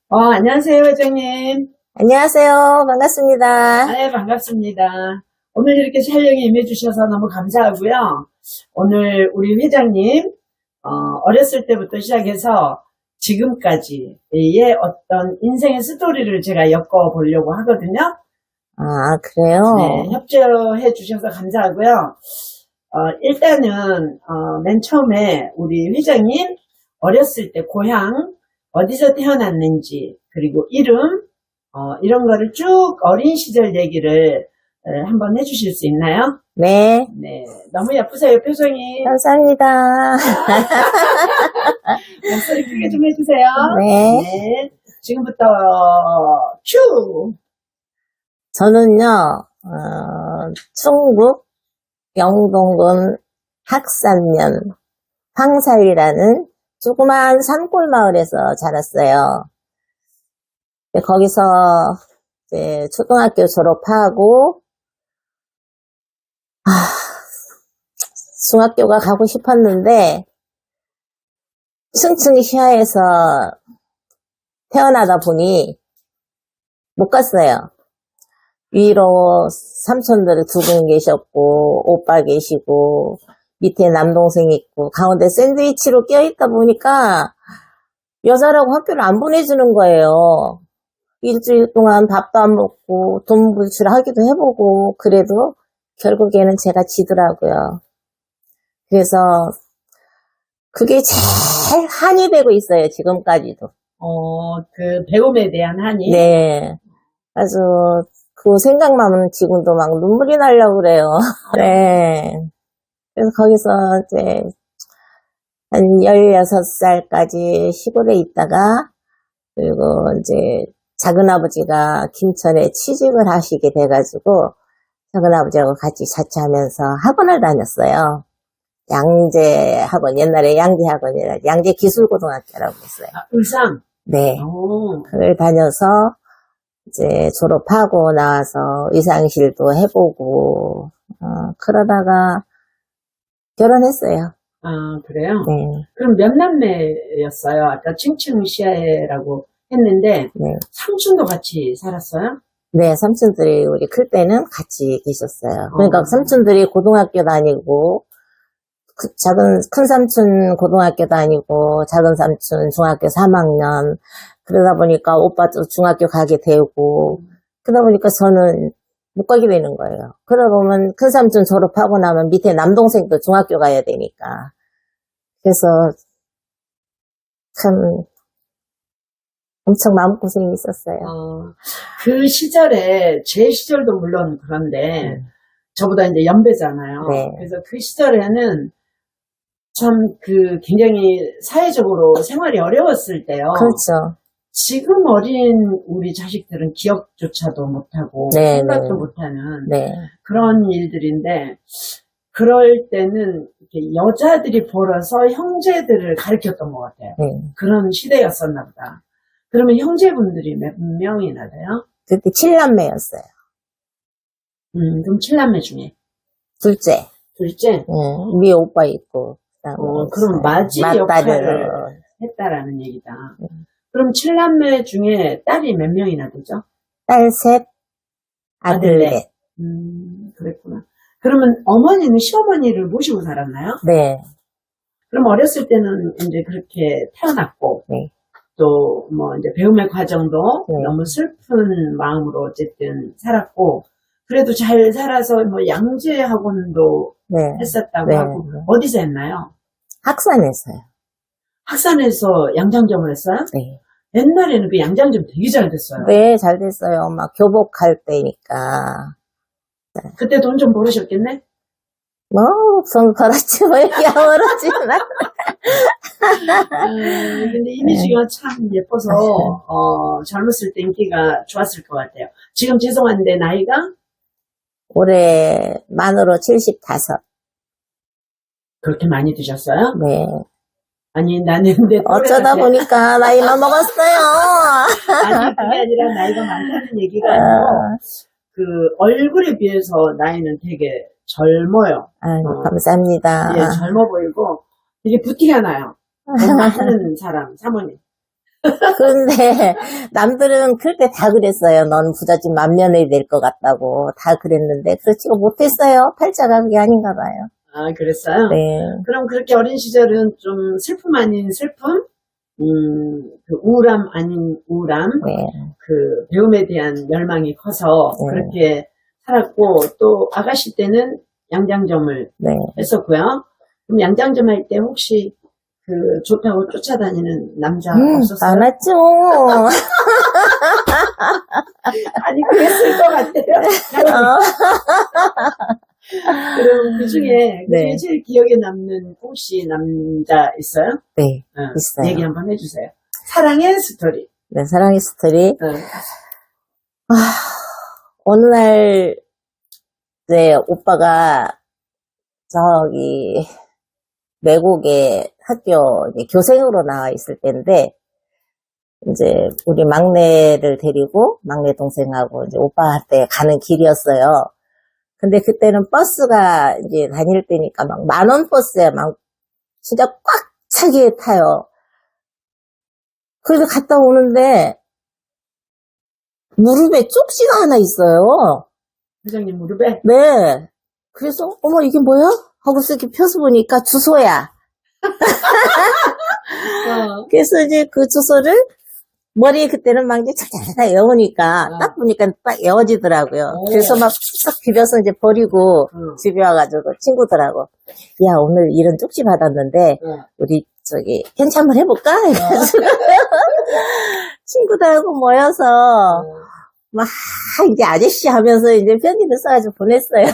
안녕하세요, 회장님. 안녕하세요. 반갑습니다. 네, 반갑습니다. 오늘 이렇게 촬영에 임해주셔서 너무 감사하고요. 오늘 우리 회장님, 어렸을 때부터 시작해서 지금까지의 어떤 인생의 스토리를 제가 엮어보려고 하거든요. 아, 그래요? 네, 협조해 주셔서 감사하고요. 일단은, 맨 처음에 우리 회장님, 어렸을 때 고향, 어디서 태어났는지, 그리고 이름, 이런 거를 쭉 어린 시절 얘기를 한번 해주실 수 있나요? 네. 네, 너무 예쁘세요, 표정이. 감사합니다. 목소리 크게 좀 해주세요. 네. 네, 지금부터 큐! 저는요, 충북 영동군 학산면 황사리라는 조그만 산골 마을에서 자랐어요. 거기서 이제 초등학교 졸업하고, 중학교가 가고 싶었는데, 층층이 시야에서 태어나다 보니 못 갔어요. 위로 삼촌들 두 분 계셨고, 오빠 계시고, 밑에 남동생 있고, 가운데 샌드위치로 껴있다 보니까 여자라고 학교를 안 보내주는 거예요. 일주일 동안 밥도 안 먹고 돈 분출하기도 해보고 그래도 결국에는 제가 지더라고요. 그래서 그게 제일 한이 되고 있어요. 지금까지도. 그 배움에 대한 한이. 네. 아주 그 생각만 지금도 막 눈물이 나려고 그래요. 네. 그래서 거기서 이제 한 16살까지 시골에 있다가 그리고 이제 작은아버지가 김천에 취직을 하시게 돼가지고 작은아버지하고 같이 자취하면서 학원을 다녔어요. 양재학원, 옛날에 양재학원이라 양재기술고등학교라고 했어요. 울산? 네. 오. 그걸 다녀서 이제 졸업하고 나와서 의상실도 해보고 그러다가 결혼했어요. 아, 그래요? 네. 그럼 몇 남매였어요? 아까 칭칭시아라고 했는데, 네. 삼촌도 같이 살았어요? 네, 삼촌들이 우리 클 때는 같이 계셨어요. 그러니까 삼촌들이 고등학교 다니고, 큰 삼촌 고등학교 다니고, 작은 삼촌 중학교 3학년, 그러다 보니까 오빠도 중학교 가게 되고, 그러다 보니까 저는 못 가게 되는 거예요. 그러다 보면 큰 삼촌 졸업하고 나면 밑에 남동생도 중학교 가야 되니까. 그래서 참 엄청 마음고생이 있었어요. 그 시절에, 제 시절도 물론 그런데, 저보다 이제 연배잖아요. 네. 그래서 그 시절에는 참 굉장히 사회적으로 생활이 어려웠을 때요. 그렇죠. 지금 어린 우리 자식들은 기억조차도 못하고, 네, 생각도 네. 못하는 네. 그런 일들인데, 그럴 때는 이렇게 여자들이 벌어서 형제들을 가르쳤던 것 같아요. 네. 그런 시대였었나 보다. 그러면 형제분들이 몇 명이나 돼요? 그때 7남매였어요. 그럼 7남매 중에 둘째. 둘째? 위에 오빠 있고. 그럼 맞이 역할을 했다라는 얘기다. 그럼 7남매 중에 딸이 몇 명이나 되죠? 딸 셋, 아들 넷. 그랬구나. 그러면 어머니는 시어머니를 모시고 살았나요? 네. 그럼 어렸을 때는 이제 그렇게 태어났고, 네. 또 뭐 이제 배움의 과정도 네. 너무 슬픈 마음으로 어쨌든 살았고, 그래도 잘 살아서 뭐 양재 학원도 네. 했었다고 네. 하고, 어디서 했나요? 학산에서요. 학산에서 양장점을 했어요? 네. 옛날에는 그 양장점 되게 잘 됐어요. 네, 잘 됐어요. 막 교복할 때니까. 그때 돈 좀 벌으셨겠네? 뭐, 손 벌었지, 뭐, 이렇게 벌었지만. 근데 이미지가 참 예뻐서, 젊었을 때 인기가 좋았을 것 같아요. 지금 죄송한데, 나이가? 올해 만으로 75. 그렇게 많이 드셨어요? 네. 아니, 나는 내 어쩌다 보니까 나이만 먹었어요. 아니, 그게 아니라 나이가 많다는 얘기가 아니고, 얼굴에 비해서 나이는 되게 젊어요. 아유, 감사합니다. 예, 젊어 보이고, 되게 부티가 나요. 하는 사람, 사모님. 근데 남들은 그럴 때 다 그랬어요. 넌 부잣집 맏며느리 될 것 같다고 다 그랬는데 그렇지가 못했어요. 팔자가 그게 아닌가 봐요. 아, 그랬어요? 네. 그럼 그렇게 어린 시절은 좀 슬픔 아닌 슬픔? 그 우울함 아닌 우울함? 네. 그 배움에 대한 열망이 커서 네. 그렇게 살았고, 또 아가씨 때는 양장점을 네. 했었고요. 그럼 양장점 할 때 혹시 그 좋다고 쫓아다니는 남자 없었어요? 많았죠. 아니, 그랬을 것 같아요. 그럼 그 중에 네. 제일 기억에 남는 혹시 남자 있어요? 네. 응, 있어요. 얘기 한번 해주세요. 사랑의 스토리. 네, 사랑의 스토리. 응. 어느 날, 네, 오빠가 저기, 외국에 학교 이제 교생으로 나와 있을 때인데, 이제 우리 막내를 데리고, 막내 동생하고 이제 오빠한테 가는 길이었어요. 근데 그때는 버스가 이제 다닐 때니까 막 10,000원 버스에 막 진짜 꽉 차게 타요. 그래서 갔다 오는데, 무릎에 쪽지가 하나 있어요. 회장님 무릎에? 네. 그래서, 어머, 이게 뭐야? 하고서 이렇게 펴서 보니까 주소야. 그래서 이제 그 주소를 머리에 그때는 막 이제 착착착 외우니까, 딱 보니까 딱 외워지더라고요. 오. 그래서 막 싹 비벼서 이제 버리고 집에 와가지고 친구들하고, 야, 오늘 이런 쪽지 받았는데, 우리 저기 편지 한번 해볼까? 이래가지고 친구들하고 모여서, 막 이제 아저씨 하면서 이제 편지를 써가지고 보냈어요.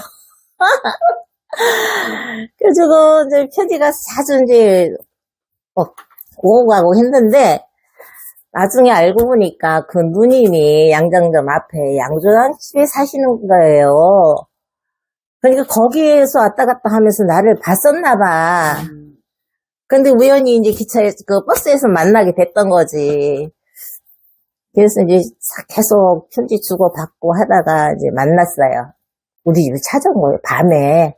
그래가지고 이제 편지가 자주 이제 오고 가고 했는데 나중에 알고 보니까 그 누님이 양장점 앞에 양조장 집에 사시는 거예요. 그러니까 거기에서 왔다 갔다 하면서 나를 봤었나 봐. 근데 우연히 이제 그 버스에서 만나게 됐던 거지. 그래서 이제 계속 편지 주고받고 하다가 이제 만났어요. 우리 집에 찾아온 거예요. 밤에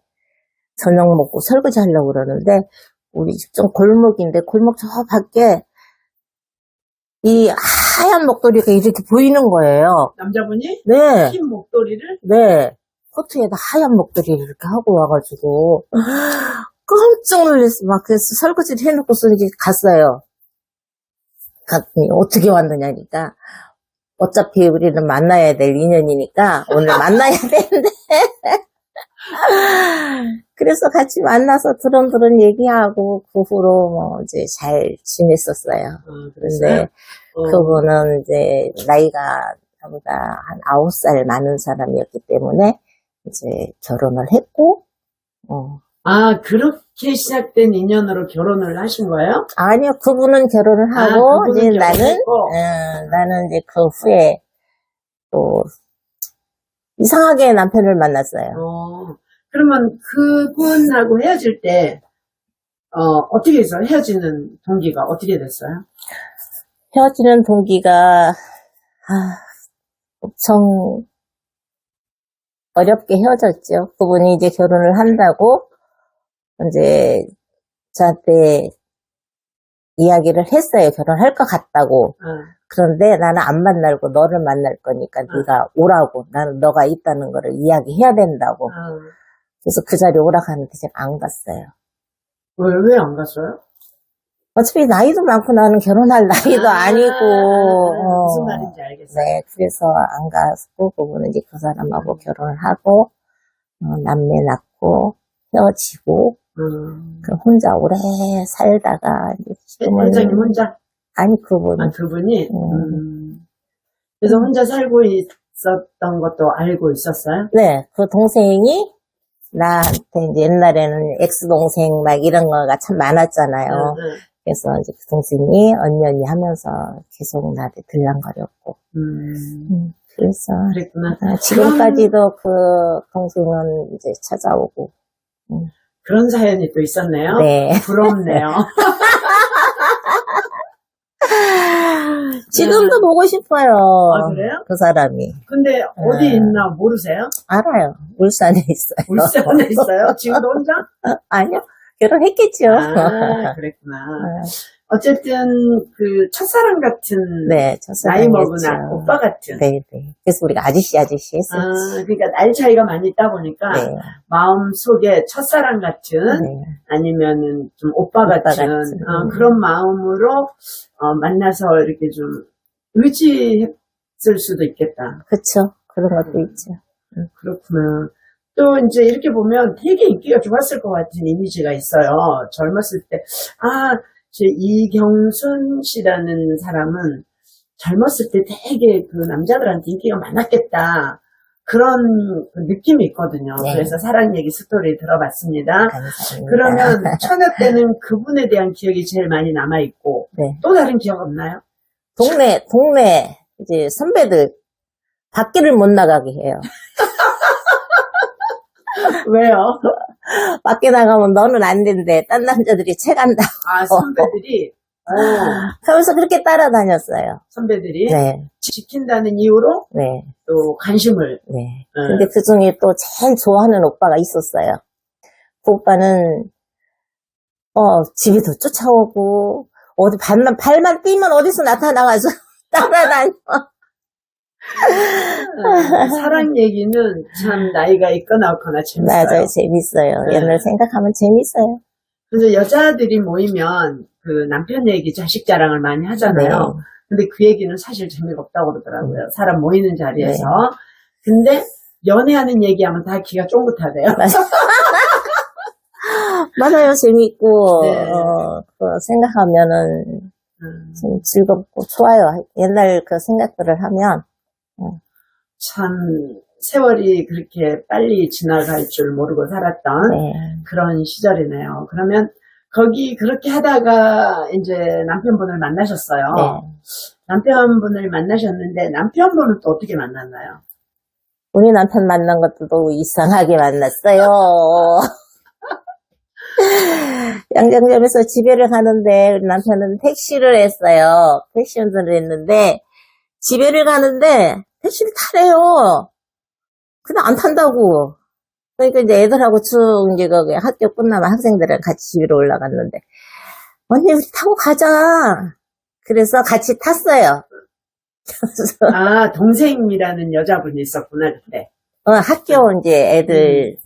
저녁 먹고 설거지 하려고 그러는데 우리 집 좀 골목인데 골목 저 밖에 이 하얀 목도리가 이렇게 보이는 거예요. 남자분이? 네. 흰 목도리를? 네. 코트에다 하얀 목도리를 이렇게 하고 와가지고 깜짝 놀랐어. 막 그래서 설거지를 해놓고서 이제 갔어요. 갔더니 어떻게 왔느냐니까 어차피 우리는 만나야 될 인연이니까 오늘 만나야 되는데 그래서 같이 만나서 두런두런 얘기하고 그 후로 뭐 이제 잘 지냈었어요. 그런데 그분은 이제 나이가 저보다 한 9살 많은 사람이었기 때문에 이제 결혼을 했고 아, 그렇게 시작된 인연으로 결혼을 하신 거예요? 아니요, 그분은 결혼을 하고, 그분은 이제 결혼했고. 나는 이제 그 후에 또 이상하게 남편을 만났어요. 그러면 그분하고 헤어질 때, 어떻게 해서 헤어지는 동기가 어떻게 됐어요? 헤어지는 동기가, 엄청 어렵게 헤어졌죠. 그분이 이제 결혼을 한다고, 이제 저한테 이야기를 했어요. 결혼할 것 같다고. 그런데 나는 안 만나고 너를 만날 거니까 네가 오라고. 나는 너가 있다는 거를 이야기해야 된다고. 그래서 그 자리에 오라고 하는데 제가 안 갔어요. 왜 안 갔어요? 어차피 나이도 많고 나는 결혼할 나이도 아니고. 무슨 말인지 알겠어요. 네, 그래서 안 갔고 그분은 이제 그 사람하고 결혼을 하고 남매 낳고 헤어지고 그 혼자 오래 살다가 이제 지금은 회장님 혼자? 아니 그분. 그분이? 그래서 혼자 살고 있었던 것도 알고 있었어요? 네, 그 동생이 나한테 이제 옛날에는 엑스동생 막 이런 거가 참 많았잖아요. 그래서 이제 그 동생이 언니 하면서 계속 나한테 들랑거렸고. 그래서. 그랬구나. 지금까지도 그 동생은 이제 찾아오고. 그런 사연이 또 있었네요. 네. 부럽네요. 지금도 보고 싶어요. 아, 그래요? 그 사람이. 근데 어디 있나 모르세요? 알아요. 울산에 있어요. 울산에 있어요? 지금도 혼자? 아니요. 결혼했겠죠. 아, 그랬구나. 어쨌든 그 첫사랑 같은 네, 나이 먹은 첫사랑이었죠. 오빠 같은. 네, 네. 그래서 우리가 아저씨 했었지. 그러니까 나이 차이가 많이 있다 보니까 네. 마음 속에 첫사랑 같은 네. 아니면은 좀 오빠 오빠 같은 같은. 그런 마음으로 만나서 이렇게 좀 의지했을 수도 있겠다. 그쵸. 그런 것도 있죠. 그렇구나. 또 이제 이렇게 보면 되게 인기가 좋았을 것 같은 이미지가 있어요. 젊었을 때. 제 이경순 씨라는 사람은 젊었을 때 되게 그 남자들한테 인기가 많았겠다. 그런 느낌이 있거든요. 네. 그래서 사랑 얘기 스토리 들어봤습니다. 감사합니다. 그러면 처녀 때는 그분에 대한 기억이 제일 많이 남아있고, 네. 또 다른 기억 없나요? 동네, 이제 선배들, 밖에를 못 나가게 해요. 왜요? 밖에 나가면 너는 안 된대. 딴 남자들이 채간다고. 선배들이? 하면서 그렇게 따라다녔어요. 선배들이? 네. 지킨다는 이유로? 네. 또 관심을. 네. 근데 그 중에 또 제일 좋아하는 오빠가 있었어요. 그 오빠는, 집에도 쫓아오고, 어디 발만 띄면 어디서 나타나가지고 따라다녀. 사랑 얘기는 참 나이가 있거나 없거나 재밌어요. 맞아요. 재밌어요. 네. 옛날 생각하면 재밌어요. 그래서 여자들이 모이면 그 남편 얘기, 자식 자랑을 많이 하잖아요. 네. 근데 그 얘기는 사실 재미가 없다고 그러더라고요. 사람 모이는 자리에서. 네. 근데 연애하는 얘기하면 다 귀가 쫑긋하대요. 맞아요. 재밌고, 네. 그거 생각하면은 좀 즐겁고 좋아요. 옛날 그 생각들을 하면. 참 세월이 그렇게 빨리 지나갈 줄 모르고 살았던 네. 그런 시절이네요. 그러면 거기 그렇게 하다가 이제 남편분을 만나셨어요. 네. 남편분을 만나셨는데 남편분은 또 어떻게 만났나요? 우리 남편 만난 것도 너무 이상하게 만났어요. 양장점에서 집에를 가는데 우리 남편은 택시를 했어요. 택시 운전을 했는데 집에를 가는데 택시를 타래요. 그냥 안 탄다고. 그러니까 이제 애들하고 쭉 이제 거기 학교 끝나면 학생들이랑 같이 집으로 올라갔는데 언니 우리 타고 가자. 그래서 같이 tas어요. 동생이라는 여자분이 있었구나 그때. 학교 이제 애들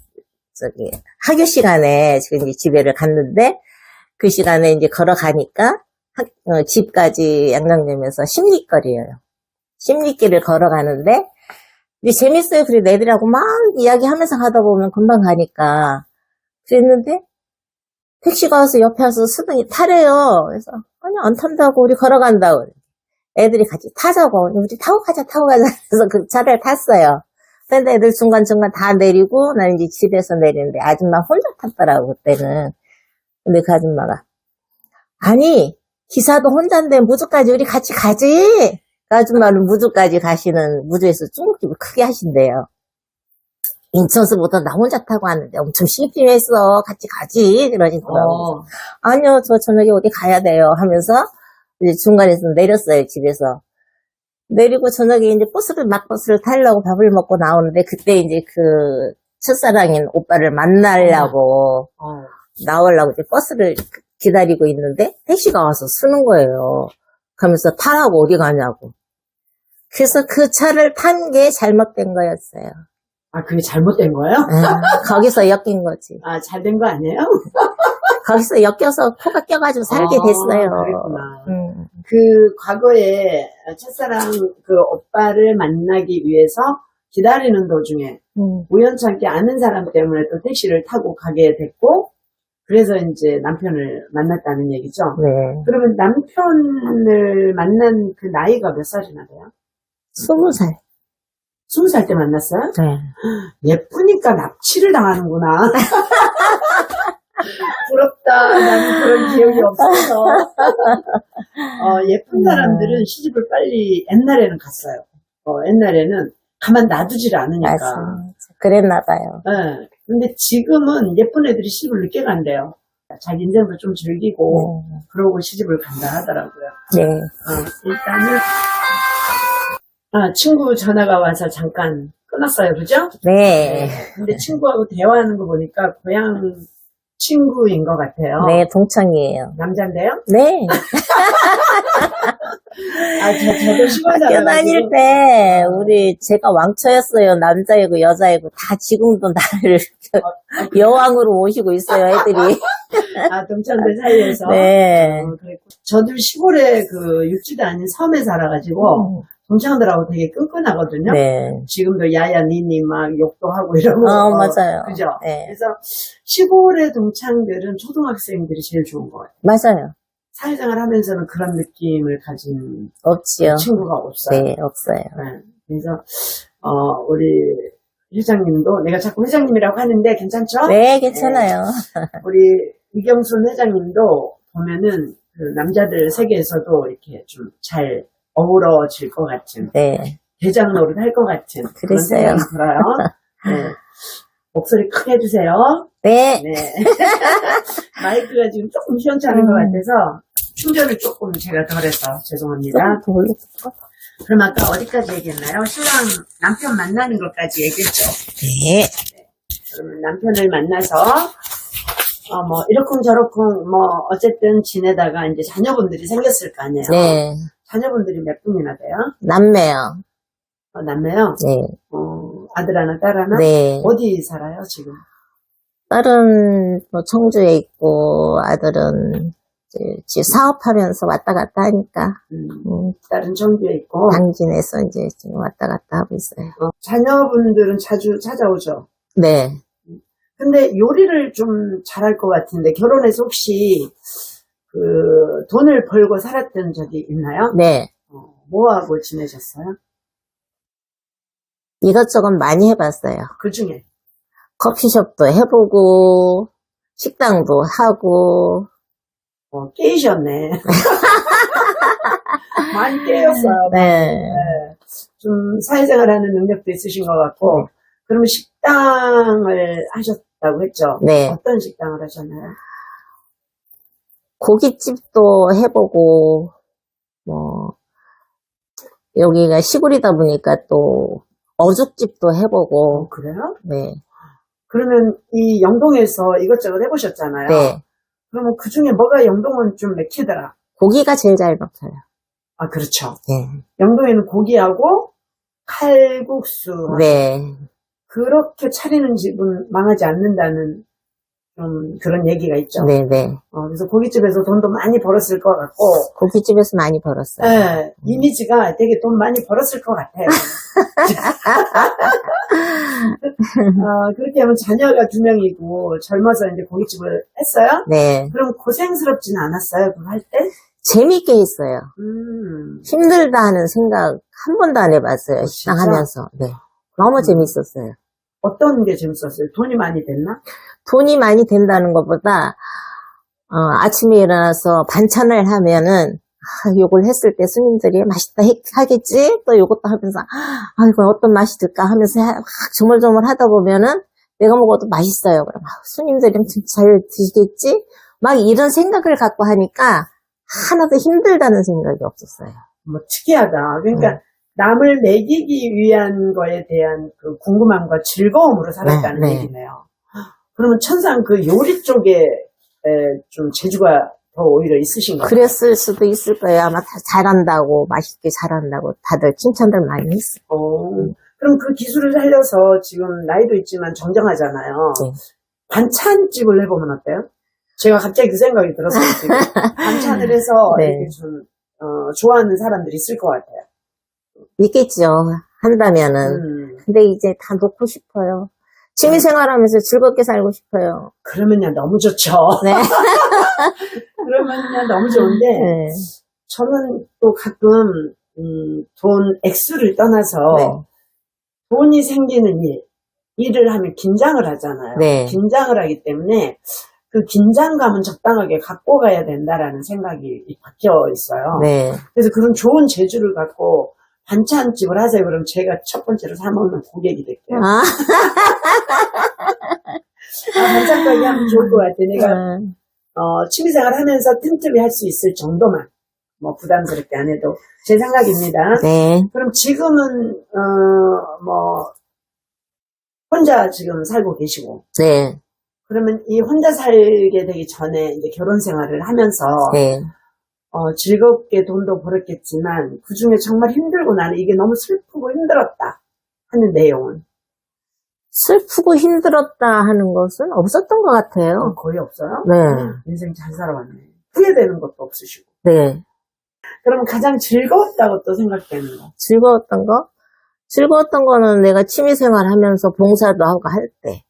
학교 시간에 지금 이제 집에를 갔는데 그 시간에 이제 걸어가니까 집까지 양장점에서 10리거리예요. 10리길을 걸어가는데 이제 재밌어요. 그래 애들하고 막 이야기하면서 가다 보면 금방 가니까 그랬는데 택시가 와서 옆에 와서 수등이 타래요. 그래서 아니 안 탄다고 우리 걸어간다고. 애들이 같이 타자고 우리 타고 가자 그래서 그 차를 탔어요. 근데 애들 중간중간 다 내리고 난 이제 집에서 내리는데 아줌마 혼자 탔더라고 그때는. 근데 그 아줌마가 아니 기사도 혼자인데 무주까지 우리 같이 가지. 그 아줌마는 무주까지 가시는 무주에서 중국집을 크게 하신대요. 인천서부터 나 혼자 타고 왔는데 엄청 심심했어. 같이 가지. 그러시더라고요. 아니요 저 저녁에 어디 가야 돼요 하면서 이제 중간에서 내렸어요 집에서. 내리고 저녁에 이제 버스를 타려고 밥을 먹고 나오는데 그때 이제 그 첫사랑인 오빠를 만나려고 나오려고 이제 버스를 기다리고 있는데 택시가 와서 쓰는 거예요. 그러면서 타라고 어디 가냐고. 그래서 그 차를 탄 게 잘못된 거였어요. 그게 잘못된 거예요? 거기서 엮인 거지. 잘 된 거 아니에요? 거기서 엮여서 코가 껴가지고 살게 됐어요. 그랬구나. 그 과거에 첫사랑 그 오빠를 만나기 위해서 기다리는 도중에 우연찮게 아는 사람 때문에 또 택시를 타고 가게 됐고 그래서 이제 남편을 만났다는 얘기죠. 네. 그러면 남편을 만난 그 나이가 몇 살이나 돼요? 20살. 20살 때 만났어요? 네. 예쁘니까 납치를 당하는구나. 부럽다. 나는 그런 기억이 없어서. 예쁜 사람들은 시집을 빨리 옛날에는 갔어요. 옛날에는 가만 놔두질 않으니까. 맞아. 그랬나 봐요. 네. 근데 지금은 예쁜 애들이 시집을 늦게 간대요. 자기 인생도 좀 즐기고 그러고 시집을 간다 하더라고요. 네. 일단은 친구 전화가 와서 잠깐 끊었어요. 그죠? 네. 근데 친구하고 대화하는 거 보니까 고향 친구인 것 같아요. 네, 동창이에요. 남잔데요? 네. 저도 시골 학교 살아가지고. 다닐 때, 제가 왕초였어요. 남자이고 여자이고 다 지금도 나를 여왕으로 모시고 있어요, 애들이. 동창들 사이에서. 네. 그랬고. 저도 시골에 육지도 아닌 섬에 살아가지고, 동창들하고 되게 끈끈하거든요. 네. 지금도 야야 니니 막 욕도 하고 이러고. 맞아요. 그죠? 네. 그래서 시골의 동창들은 초등학생들이 제일 좋은 것 같아요. 맞아요. 사회생활 하면서는 그런 느낌을 가진 없지요. 친구가 없어요. 네, 없어요. 네. 그래서, 우리 회장님도, 내가 자꾸 회장님이라고 하는데 괜찮죠? 네, 괜찮아요. 우리 이경순 회장님도 보면은 그 남자들 세계에서도 이렇게 좀 잘 어우러질 것 같은, 네. 대장 노릇 할 것 같은 그런 그랬어요. 생각이 들어요. 네. 목소리 크게 해주세요. 네. 네. 마이크가 지금 조금 시원찮은 것 같아서 충전을 조금 제가 덜해서 죄송합니다. 더 올려볼까? 그럼 아까 어디까지 얘기했나요? 신랑 남편 만나는 것까지 얘기했죠. 네. 그러면 남편을 만나서 이러쿵저러쿵 어쨌든 지내다가 이제 자녀분들이 생겼을 거 아니에요. 네. 자녀분들이 몇 분이나 돼요? 남매요. 남매요? 네. 아들 하나, 딸 하나? 네. 어디 살아요, 지금? 딸은 뭐 청주에 있고, 아들은 이제 사업하면서 왔다 갔다 하니까, 딸은 청주에 있고. 당진에서 이제 지금 왔다 갔다 하고 있어요. 자녀분들은 자주 찾아오죠? 네. 근데 요리를 좀 잘할 것 같은데, 결혼해서 혹시, 돈을 벌고 살았던 적이 있나요? 네. 뭐 하고 지내셨어요? 이것저것 많이 해봤어요. 그 중에? 커피숍도 해보고, 식당도 하고. 깨이셨네. 많이 깨였어요. 네. 네. 좀 사회생활 하는 능력도 있으신 것 같고, 그러면 식당을 하셨다고 했죠? 네. 어떤 식당을 하셨나요? 고깃집도 해보고, 여기가 시골이다 보니까 또, 어죽집도 해보고. 그래요? 네. 그러면 이 영동에서 이것저것 해보셨잖아요. 네. 그러면 그 중에 뭐가 영동은 좀 맥히더라? 고기가 제일 잘 먹혀요. 그렇죠. 네. 영동에는 고기하고 칼국수. 네. 그렇게 차리는 집은 망하지 않는다는 좀 그런 얘기가 있죠. 네네. 그래서 고깃집에서 돈도 많이 벌었을 것 같고. 고깃집에서 많이 벌었어요. 네. 이미지가 되게 돈 많이 벌었을 것 같아요. 그렇게 하면 자녀가 2명이고 젊어서 이제 고깃집을 했어요? 네. 그럼 고생스럽진 않았어요? 그거 할 때? 재밌게 했어요. 힘들다 하는 생각 한 번도 안 해봤어요. 식당 진짜? 하면서. 네. 너무 재밌었어요. 어떤 게 재밌었어요? 돈이 많이 됐나? 돈이 많이 된다는 것보다 아침에 일어나서 반찬을 하면은 요걸 했을 때 스님들이 맛있다 하겠지? 또 요것도 하면서 이거 어떤 맛이 들까 하면서 조물조물 하다 보면은 내가 먹어도 맛있어요. 그럼 스님들이 잘 드시겠지? 막 이런 생각을 갖고 하니까 하나도 힘들다는 생각이 없었어요. 특이하다. 그러니까 남을 먹이기 위한 거에 대한 그 궁금함과 즐거움으로 살았다는 네. 얘기네요. 그러면 천상 그 요리 쪽에 좀 재주가 더 오히려 있으신 거예요? 그랬을 수도 있을 거예요. 아마 다 잘한다고, 맛있게 잘한다고 다들 칭찬들 많이 했어요. 그럼 그 기술을 살려서 지금 나이도 있지만 정정하잖아요. 네. 반찬집을 해보면 어때요? 제가 갑자기 그 생각이 들었어요. 지금. 반찬을 해서 네. 이렇게 좀 좋아하는 사람들이 있을 것 같아요. 있겠죠. 한다면은. 근데 이제 다 놓고 싶어요. 취미생활하면서 즐겁게 살고 싶어요. 그러면야 너무 좋죠. 네. 그러면야 너무 좋은데 네. 저는 또 가끔 돈 액수를 떠나서 네. 돈이 생기는 일을 하면 긴장을 하잖아요. 네. 긴장을 하기 때문에 그 긴장감은 적당하게 갖고 가야 된다라는 생각이 박혀 있어요. 네. 그래서 그런 좋은 재주를 갖고 반찬집을 하세요. 그럼 제가 첫 번째로 사먹는 고객이 될게요. 반찬 가게 하면 좋을 것 같아. 내가 취미생활 하면서 틈틈이 할 수 있을 정도만 부담스럽게 안 해도 제 생각입니다. 네. 그럼 지금은 혼자 지금 살고 계시고 네. 그러면 이 혼자 살게 되기 전에 이제 결혼 생활을 하면서 네. 즐겁게 돈도 벌었겠지만 그 중에 정말 힘들고 나는 이게 너무 슬프고 힘들었다 하는 내용은 슬프고 힘들었다 하는 것은 없었던 것 같아요. 거의 없어요? 네. 인생 잘 살아왔네. 후회되는 것도 없으시고. 네. 그러면 가장 즐거웠다고 또 생각되는 거? 즐거웠던 거? 즐거웠던 거는 내가 취미생활 하면서 봉사도 하고 할 때.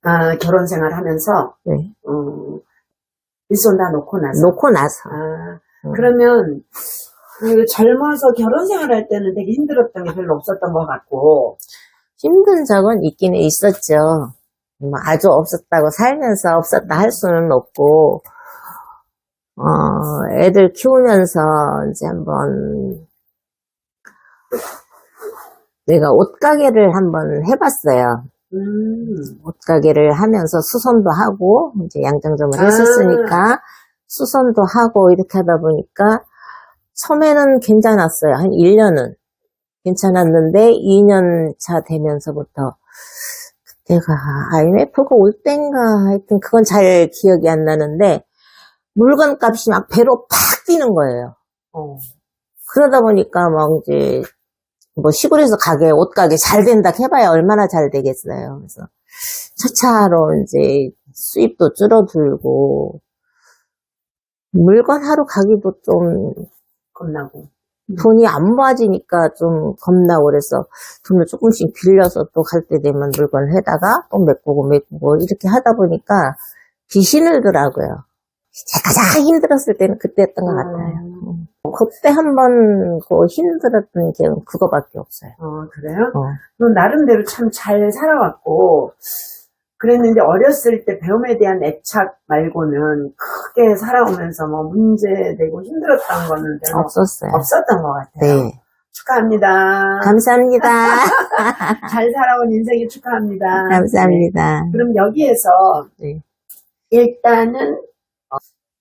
아, 결혼 생활 하면서? 네. 일손 다 놓고 나서? 놓고 나서. 그러면, 젊어서 결혼 생활 할 때는 되게 힘들었던 게 별로 없었던 것 같고. 힘든 적은 있기는 있었죠. 뭐 아주 없었다고 살면서 없었다 할 수는 없고, 애들 키우면서 이제 한번, 내가 옷가게를 한번 해봤어요. 옷가게를 하면서 수선도 하고, 이제 양장점을 했었으니까, 수선도 하고, 이렇게 하다 보니까, 처음에는 괜찮았어요. 한 1년은. 괜찮았는데, 2년 차 되면서부터, 그때가 IMF가 올 땐가, 하여튼 그건 잘 기억이 안 나는데, 물건 값이 막 배로 팍 뛰는 거예요. 그러다 보니까 막 이제, 뭐 시골에서 옷가게 잘 된다 해봐야 얼마나 잘 되겠어요. 그래서 차차로 이제 수입도 줄어들고 물건 하러 가기도 좀 겁나고 돈이 안 모아지니까 좀 겁나고 그래서 돈을 조금씩 빌려서 또 갈 때 되면 물건을 해다가 또 메꾸고 이렇게 하다 보니까 빚이 늘더라고요. 제가 가장 힘들었을 때는 그때였던 것 같아요. 그때 한번 힘들었던 게 그거밖에 없어요. 그래요? 그럼 나름대로 참 잘 살아왔고, 그랬는데 어렸을 때 배움에 대한 애착 말고는 크게 살아오면서 뭐 문제되고 힘들었던 거는 별로 없었어요. 없었던 것 같아요. 네. 축하합니다. 감사합니다. 잘 살아온 인생에 축하합니다. 감사합니다. 네. 그럼 여기에서 네. 일단은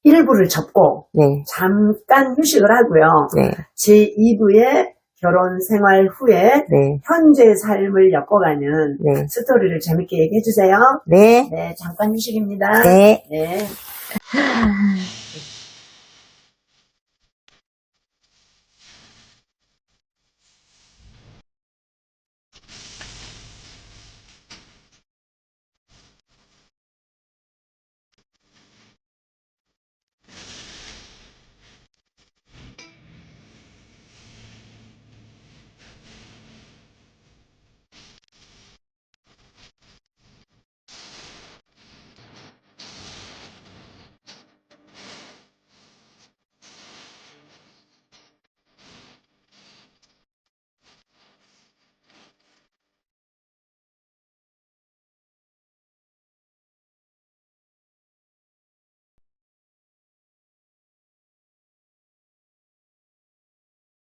1부를 접고 네. 잠깐 휴식을 하고요. 네. 제2부에 결혼 생활 후에 네. 현재 삶을 엮어가는 네. 스토리를 재밌게 얘기해 주세요. 네. 네, 잠깐 휴식입니다. 네. 네.